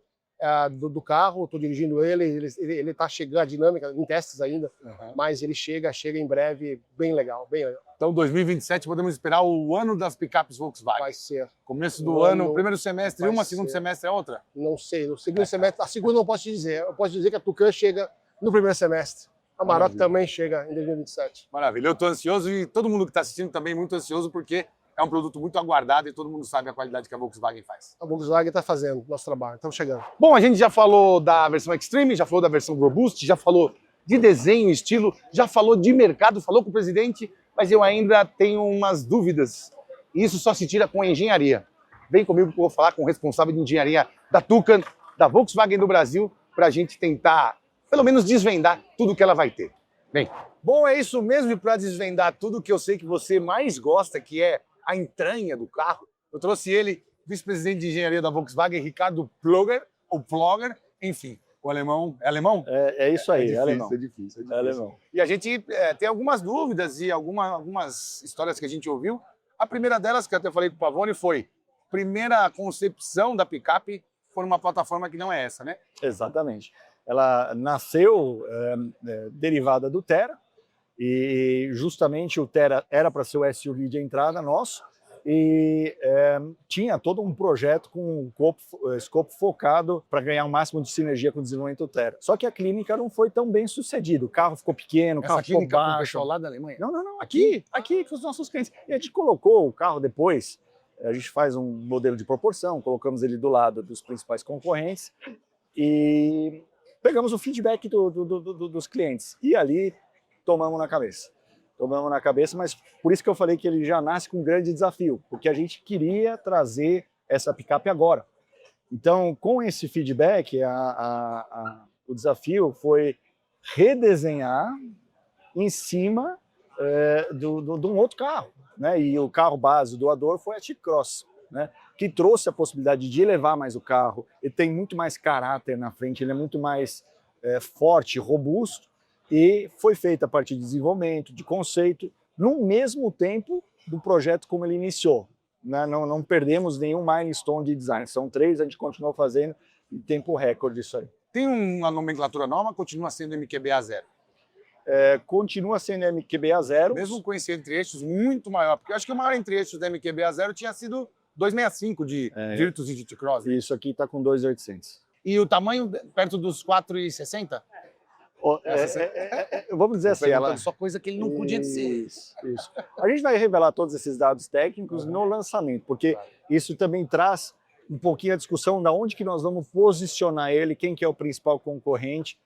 do carro, estou dirigindo ele está chegando, a dinâmica, em testes ainda, mas ele chega em breve, bem legal, bem legal. Então, 2027, podemos esperar o ano das picapes Volkswagen. Vai ser. Começo do ano, primeiro semestre uma, segundo semestre é outra? Não sei, no segundo semestre, a segunda não posso te dizer, eu posso dizer que a Tucano chega no primeiro semestre. A Amarok também chega em 2027. Maravilha, eu estou ansioso e todo mundo que está assistindo também muito ansioso, porque é um produto muito aguardado e todo mundo sabe a qualidade que a Volkswagen faz. A Volkswagen está fazendo nosso trabalho, estamos chegando. Bom, a gente já falou da versão Extreme, já falou da versão Robust, já falou de desenho, estilo, já falou de mercado, falou com o presidente, mas eu ainda tenho umas dúvidas. E isso só se tira com a engenharia. Vem comigo que eu vou falar com o responsável de engenharia da Tucano, da Volkswagen do Brasil, para a gente tentar, pelo menos, desvendar tudo que ela vai ter. Vem. Bom, é isso mesmo, e para desvendar tudo que eu sei que você mais gosta, que é a entranha do carro, eu trouxe ele, vice-presidente de engenharia da Volkswagen, Ricardo Plöger, ou Plöger, enfim, o alemão. É alemão? É isso aí, é alemão. difícil. É alemão. E a gente tem algumas dúvidas e algumas histórias que a gente ouviu. A primeira delas, que eu até falei com o Pavone, foi: primeira concepção da picape foi numa plataforma que não é essa, né? Exatamente. Ela nasceu derivada do Tera, E justamente o Terra era para ser o SUV de entrada nosso, e tinha todo um projeto com um escopo focado para ganhar o máximo de sinergia com o desenvolvimento do Terra. Só que a clínica não foi tão bem sucedida, o carro ficou pequeno, o carro ficou clínica com o baixo. pessoal lá da Alemanha? Não, aqui com os nossos clientes. E a gente colocou o carro depois, a gente faz um modelo de proporção, colocamos ele do lado dos principais concorrentes e pegamos o feedback dos clientes e ali tomamos na cabeça. Tomamos na cabeça, mas por isso que eu falei que ele já nasce com um grande desafio, porque a gente queria trazer essa picape agora. Então, com esse feedback, o desafio foi redesenhar em cima de um outro carro, né? E o carro base do doador foi a T-Cross, né? Que trouxe a possibilidade de elevar mais o carro. Ele tem muito mais caráter na frente, ele é muito mais forte, robusto, e foi feito a partir de desenvolvimento, de conceito, no mesmo tempo do projeto como ele iniciou. Né? Não perdemos nenhum milestone de design, são 3, a gente continuou fazendo em tempo recorde isso aí. Tem uma nomenclatura nova, continua sendo MQB A0? Continua sendo MQB A0. Mesmo com esse entre-eixos muito maior, porque eu acho que o maior entre-eixos da MQB A0 tinha sido 265 de Virtus e de T-Cross. Isso aqui está com 2.800. E o tamanho perto dos 4,60? Vamos dizer assim, ela... só coisa que ele não podia dizer. Isso. A gente vai revelar todos esses dados técnicos no lançamento, porque isso também traz um pouquinho a discussão da onde que nós vamos posicionar ele, quem que é o principal concorrente,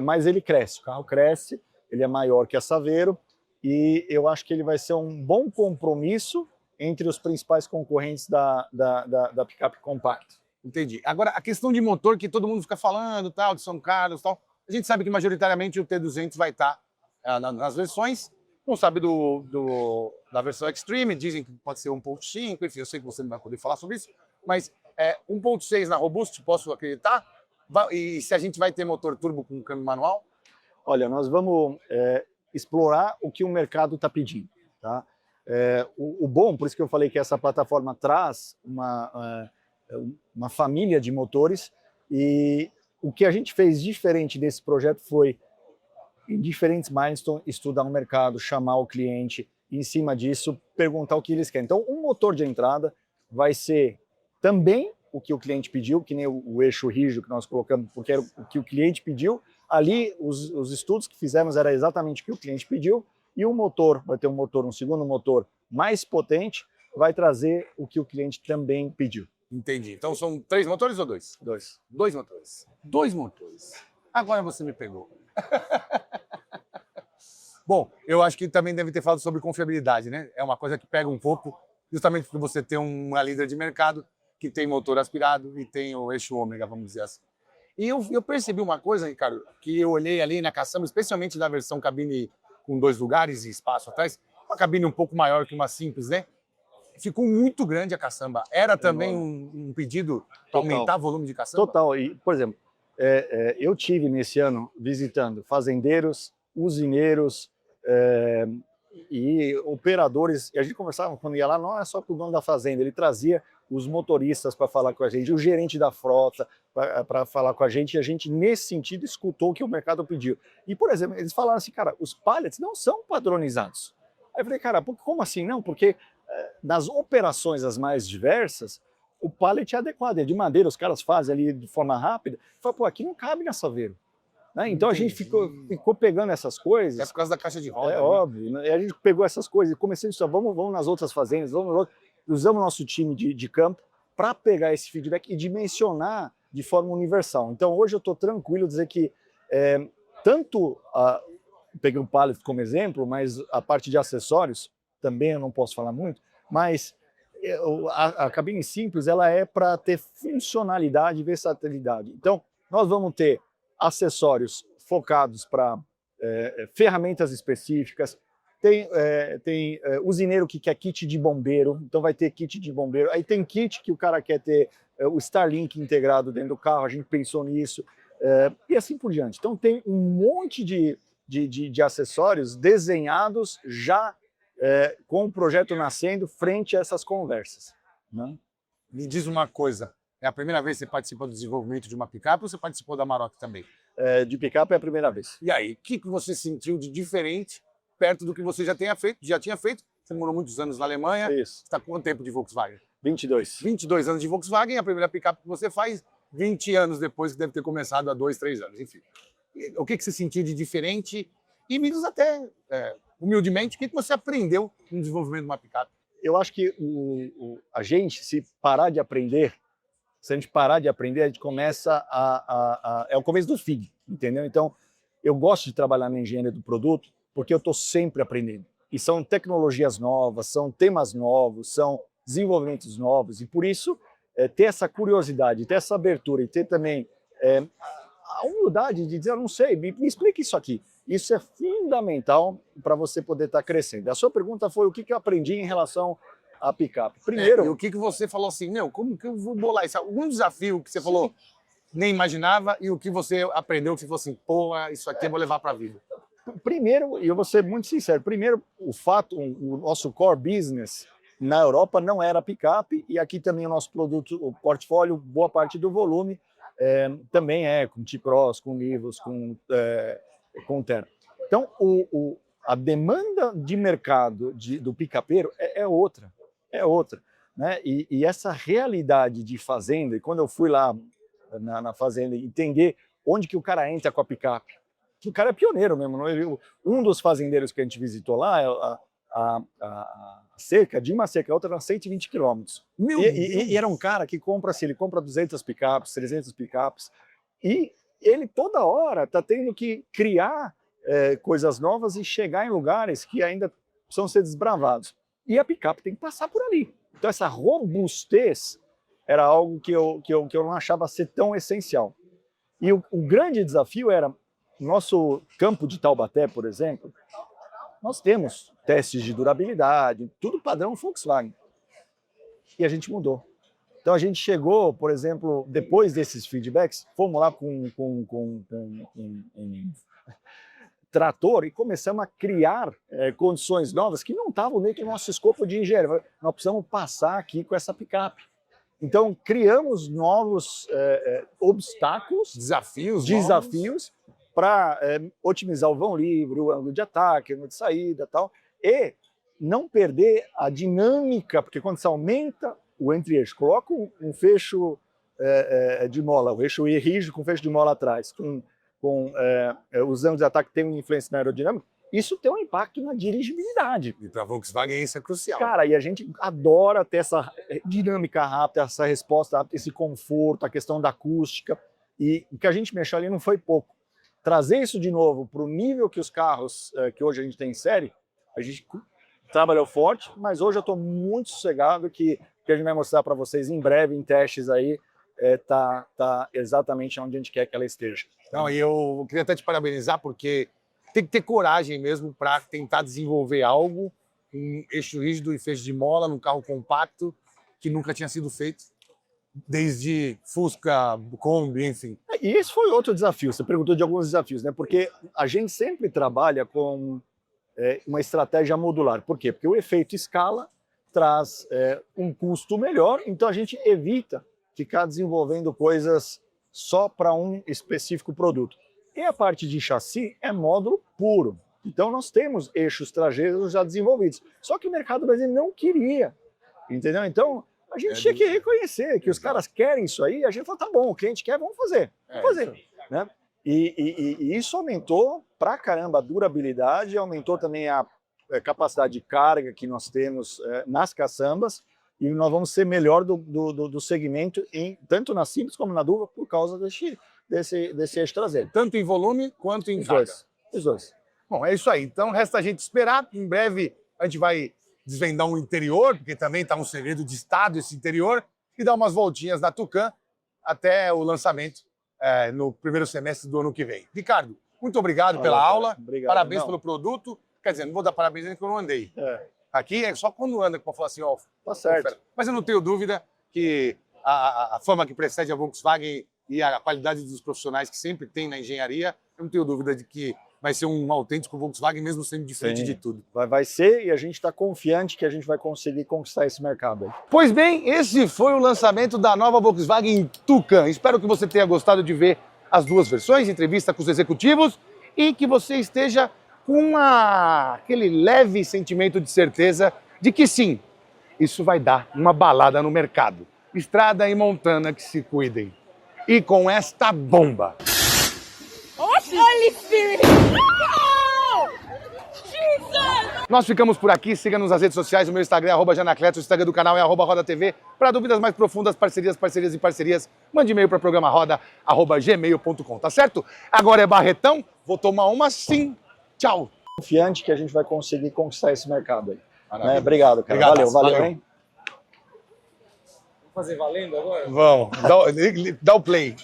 mas ele cresce, o carro cresce, ele é maior que a Saveiro, e eu acho que ele vai ser um bom compromisso entre os principais concorrentes da picape compact. Entendi. Agora, a questão de motor que todo mundo fica falando, tal, de São Carlos, tal, a gente sabe que majoritariamente o T200 vai estar nas versões, não sabe da versão Extreme, dizem que pode ser 1.5, enfim, eu sei que você não vai poder falar sobre isso, mas 1.6 na Robust, posso acreditar? E se a gente vai ter motor turbo com câmbio manual? Olha, nós vamos explorar o que o mercado está pedindo. Tá? O bom, por isso que eu falei que essa plataforma traz uma família de motores, e o que a gente fez diferente desse projeto foi, em diferentes milestones, estudar o mercado, chamar o cliente, e em cima disso, perguntar o que eles querem. Então, um motor de entrada vai ser também o que o cliente pediu, que nem o eixo rígido que nós colocamos, porque era o que o cliente pediu. Ali, os estudos que fizemos era exatamente o que o cliente pediu, e o motor, vai ter um segundo motor mais potente, vai trazer o que o cliente também pediu. Entendi. Então são 3 motores ou 2? 2. 2 motores. 2 motores. Agora você me pegou. Bom, eu acho que também deve ter falado sobre confiabilidade, né? É uma coisa que pega um pouco, justamente porque você tem uma líder de mercado que tem motor aspirado e tem o eixo ômega, vamos dizer assim. E eu percebi uma coisa, Ricardo, que eu olhei ali na caçamba, especialmente na versão cabine com 2 lugares e espaço atrás, uma cabine um pouco maior que uma simples, né? Ficou muito grande a caçamba. Era também um pedido para aumentar o volume de caçamba? Total. E, por exemplo, eu tive nesse ano visitando fazendeiros, usineiros e operadores. E a gente conversava quando ia lá, não é só com o dono da fazenda, ele trazia os motoristas para falar com a gente, o gerente da frota para falar com a gente, e a gente, nesse sentido, escutou o que o mercado pediu. E, por exemplo, eles falaram assim, cara, os pallets não são padronizados. Aí eu falei, cara, como assim não? Porque nas operações as mais diversas, o pallet é adequado, é de madeira, os caras fazem ali de forma rápida. Fala, pô, aqui não cabe na Saveiro. Né? Então a gente ficou pegando essas coisas. É por causa da caixa de roda. É óbvio. Né? E a gente pegou essas coisas e comecei a dizer, vamos nas outras fazendas, usamos nosso time de campo para pegar esse feedback e dimensionar de forma universal. Então hoje eu estou tranquilo dizer que peguei o pallet como exemplo, mas a parte de acessórios também eu não posso falar muito, mas a cabine simples ela é para ter funcionalidade e versatilidade. Então nós vamos ter acessórios focados para ferramentas específicas. Tem usineiro que quer kit de bombeiro, então vai ter kit de bombeiro. Aí tem kit que o cara quer ter o Starlink integrado dentro do carro, a gente pensou nisso, e assim por diante. Então tem um monte de acessórios desenhados já com o projeto nascendo frente a essas conversas. Né? Me diz uma coisa, é a primeira vez que você participa do desenvolvimento de uma picape ou você participou da Amarok também? De picape é a primeira vez. E aí, o que você sentiu de diferente perto do que você já tinha feito. Você morou muitos anos na Alemanha. Isso. Você está com quanto tempo de Volkswagen? 22. 22 anos de Volkswagen, a primeira picape que você faz 20 anos depois, que deve ter começado há 2, 3 anos, enfim. O que você sentiu de diferente? E me diz até, humildemente, o que você aprendeu no desenvolvimento de uma picape? Eu acho que a gente, se parar de aprender, se a gente parar de aprender, a gente começa é o começo do fim, entendeu? Então, eu gosto de trabalhar na engenharia do produto porque eu estou sempre aprendendo. E são tecnologias novas, são temas novos, são desenvolvimentos novos. E por isso, ter essa curiosidade, ter essa abertura e ter também a humildade de dizer, eu não sei, me explique isso aqui. Isso é fundamental para você poder estar crescendo. A sua pergunta foi o que eu aprendi em relação à picape. Primeiro... E o que você falou assim, como que eu vou bolar isso? Algum desafio que você falou, nem imaginava, e o que você aprendeu, que você falou assim, pô, isso aqui eu vou levar para a vida? Primeiro, e eu vou ser muito sincero, primeiro, o nosso core business na Europa não era picape, e aqui também o nosso produto, o portfólio, boa parte do volume, também com T-Cross, com Nivus, com Terra. Então, a demanda de mercado do picapeiro é outra, né? E essa realidade de fazenda, e quando eu fui lá na fazenda entender onde que o cara entra com a picape, o cara é pioneiro mesmo. Um dos fazendeiros que a gente visitou lá, a cerca, de uma cerca a outra, era 120 quilômetros. E era um cara que compra, assim, ele compra 200 picapes, 300 picapes, e ele toda hora está tendo que criar coisas novas e chegar em lugares que ainda precisam ser desbravados. E a picape tem que passar por ali. Então essa robustez era algo que eu não achava ser tão essencial. E o grande desafio era, nosso campo de Taubaté, por exemplo, nós temos testes de durabilidade, tudo padrão Volkswagen. E a gente mudou. Então a gente chegou, por exemplo, depois desses feedbacks, fomos lá com um trator e começamos a criar condições novas que não estavam dentro do nosso escopo de engenharia. Nós precisamos passar aqui com essa picape. Então criamos novos obstáculos, desafios para otimizar o vão livre, o ângulo de ataque, o ângulo de saída, tal, e não perder a dinâmica, porque quando você aumenta o entre-eixo, coloca um fecho de mola, o eixo rígido com fecho de mola atrás, com os ângulos de ataque que tem uma influência na aerodinâmica, isso tem um impacto na dirigibilidade. E para a Volkswagen isso é crucial. Cara, e a gente adora ter essa dinâmica rápida, essa resposta rápida, esse conforto, a questão da acústica, e o que a gente mexeu ali não foi pouco. Trazer isso de novo para o nível que os carros que hoje a gente tem em série, a gente trabalhou forte, mas hoje eu estou muito sossegado que a gente vai mostrar para vocês em breve, em testes aí, tá exatamente onde a gente quer que ela esteja. Não, e eu queria até te parabenizar, porque tem que ter coragem mesmo para tentar desenvolver algo, um eixo rígido e fecho de mola, num carro compacto, que nunca tinha sido feito. Desde Fusca, Kombi, enfim. E esse foi outro desafio, você perguntou de alguns desafios, né? Porque a gente sempre trabalha com uma estratégia modular. Por quê? Porque o efeito escala traz um custo melhor, então a gente evita ficar desenvolvendo coisas só para um específico produto. E a parte de chassi é módulo puro. Então nós temos eixos traseiros já desenvolvidos. Só que o mercado brasileiro não queria, entendeu? Então a gente tinha que reconhecer que os caras querem isso aí, a gente falou, tá bom, o cliente quer, vamos fazer. Né? E isso aumentou pra caramba a durabilidade, aumentou também a capacidade de carga que nós temos nas caçambas, e nós vamos ser melhor do segmento, tanto na simples como na dupla, por causa desse eixo traseiro. Tanto em volume quanto em carga. Os dois. Bom, é isso aí. Então resta a gente esperar. Em breve a gente vai desvendar um interior, porque também está um segredo de estado esse interior, e dar umas voltinhas na Tucán até o lançamento no primeiro semestre do ano que vem. Ricardo, muito obrigado pela aula, obrigado, parabéns pelo produto. Quer dizer, não vou dar parabéns ainda que eu não andei. Aqui é só quando anda que eu vou falar assim, ó. Tá certo. Mas eu não tenho dúvida que a fama que precede a Volkswagen e a qualidade dos profissionais que sempre tem na engenharia, eu não tenho dúvida de que vai ser um autêntico Volkswagen, mesmo sendo diferente de tudo. Vai ser, e a gente está confiante que a gente vai conseguir conquistar esse mercado aí. Pois bem, esse foi o lançamento da nova Volkswagen Tucán. Espero que você tenha gostado de ver as duas versões, entrevista com os executivos, e que você esteja com aquele leve sentimento de certeza de que sim, isso vai dar uma balada no mercado. Estrada e Montana que se cuidem. E com esta bomba. Holy Spirit! No! Jesus! Nós ficamos por aqui, siga-nos nas redes sociais, o meu Instagram é @janacleto, o Instagram do canal é @rodatv. Para dúvidas mais profundas, parcerias, mande e-mail para programaroda@gmail.com, tá certo? Agora é Barretão, vou tomar uma sim. Tchau. Confiante que a gente vai conseguir conquistar esse mercado aí. Maravilha. Obrigado, cara. Obrigado, Valeu, valeu. hein? Fazer valendo agora? Vamos, dá o play.